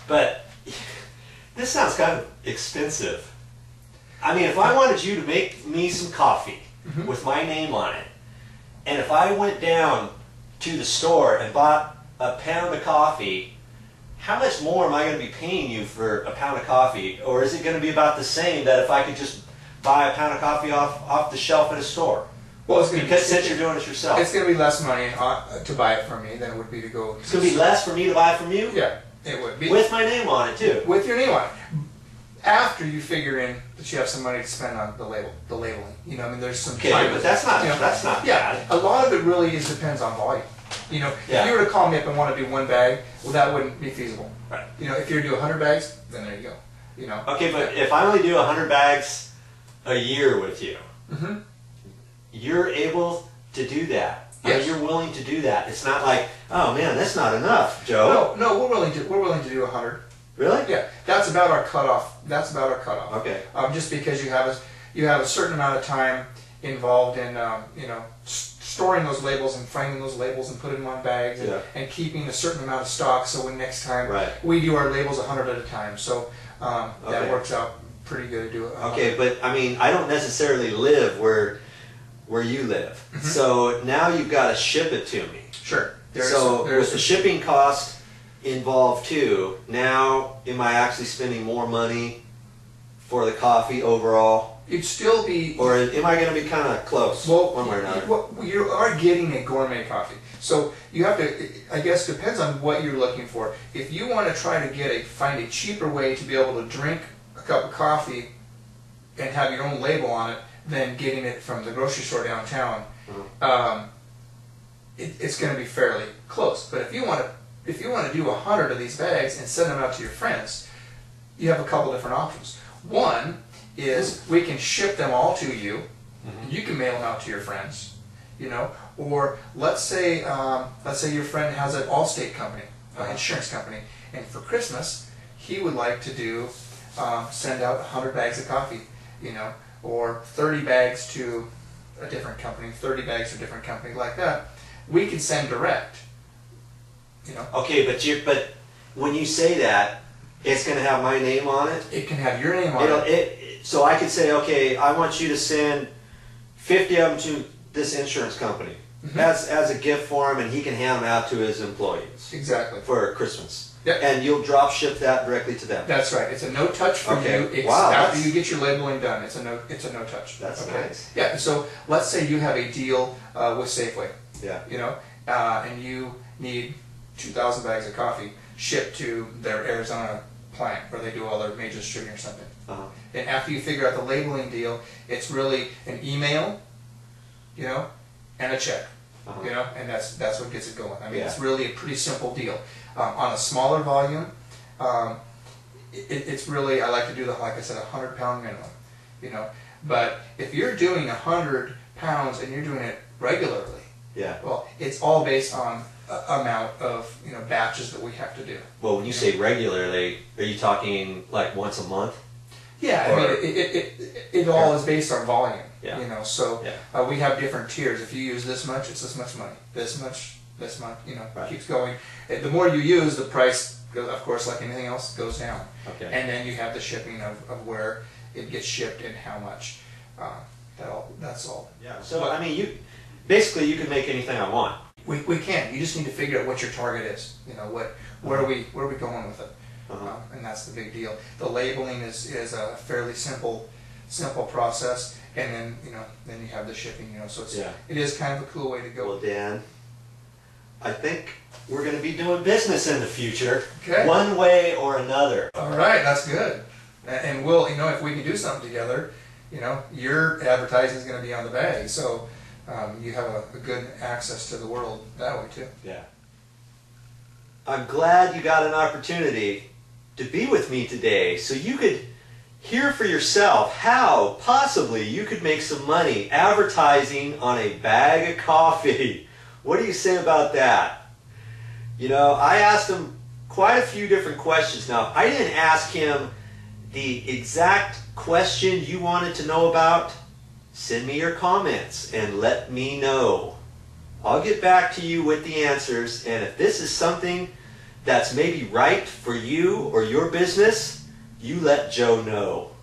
But this sounds kind of expensive. I mean, if I wanted you to make me some coffee with my name on it, and if I went down to the store and bought a pound of coffee, how much more am I going to be paying you for a pound of coffee? Or is it going to be about the same that if I could just buy a pound of coffee off the shelf at a store? Well, it's going to since you're doing it yourself. It's going to be less money to buy it from me than it would be to go. It's going to be less for me to buy it from you? Yeah, it would be. With my name on it, too. With your name on it. After you figure in that you have some money to spend on the labeling. You know, I mean, there's some time. But that's not, yeah, bad. A lot of it really depends on volume. You know, if you were to call me up and want to do one bag, well, that wouldn't be feasible. Right. You know, if you were to do 100 bags, then there you go. You know. Okay, but if I only do 100 bags a year with you, you're able to do that. Yes. I mean, you're willing to do that. It's not like, oh man, that's not enough, Joe. No, we're willing to do 100. Really? Yeah, that's about our cutoff. That's about our cutoff. Okay. Just because you have a certain amount of time involved in you know, storing those labels and framing those labels and putting them on bags and keeping a certain amount of stock. So when next time we do our labels 100 at a time, so that works out pretty good to do it. Okay, but I mean, I don't necessarily live where you live, so now you've got to ship it to me. Sure. With the shipping cost involved too, now am I actually spending more money for the coffee overall? You'd still be... Or am I going to be kind of close one way or another? Well, you are getting a gourmet coffee. So you have to, I guess, depends on what you're looking for. If you want to try to find a cheaper way to be able to drink a cup of coffee and have your own label on it than getting it from the grocery store downtown, it's going to be fairly close. But if you want to do 100 of these bags and send them out to your friends, you have a couple different options. One is we can ship them all to you, and you can mail them out to your friends, you know. Or let's say your friend has an Allstate company, insurance company, and for Christmas he would like to do send out 100 bags of coffee, you know, or 30 bags to a different company, 30 bags to a different company, like that. We can send direct. You know? Okay, but when you say that, it's going to have my name on it? It can have your name on it. So I could say, okay, I want you to send 50 of them to this insurance company as a gift for him, and he can hand them out to his employees. Exactly. For Christmas. Yep. And you'll drop ship that directly to them. That's right. It's a no touch for you. After you get your labeling done, it's a no touch. That's nice. Yeah. So let's say you have a deal with Safeway. Yeah. You know, and you need 2,000 bags of coffee shipped to their Arizona plant where they do all their major distributing or something. And after you figure out the labeling deal, it's really an email, you know, and a check, you know, and that's what gets it going. I mean, it's really a pretty simple deal. On a smaller volume, it's really, I like to do like I said, 100-pound minimum, you know. But if you're doing 100 pounds and you're doing it regularly, well, it's all based on amount of, you know, batches that we have to do. Well, when you say regularly, are you talking like once a month? Yeah, I mean, it all is based on volume. Yeah. You know, so we have different tiers. If you use this much, it's this much money. This much, you know, keeps going. The more you use, the price, of course, like anything else, goes down. Okay. And then you have the shipping of where it gets shipped and how much. That's all. Yeah. So I mean, basically you can make anything I want. We can. You just need to figure out what your target is. You know, where are we going with it? And that's the big deal. The labeling is a fairly simple process, and then then you have the shipping. You know, so it is kind of a cool way to go. Well, Dan, I think we're going to be doing business in the future, okay, one way or another. All right, that's good. And we'll, if we can do something together, your advertising is going to be on the bag, so you have a good access to the world that way too. Yeah. I'm glad you got an opportunity to be with me today so you could hear for yourself how possibly you could make some money advertising on a bag of coffee. What do you say about that? I asked him quite a few different questions. Now, I didn't ask him the exact question you wanted to know about. Send me your comments and let me know. I'll get back to you with the answers, and if this is something that's maybe right for you or your business, you let Joe know.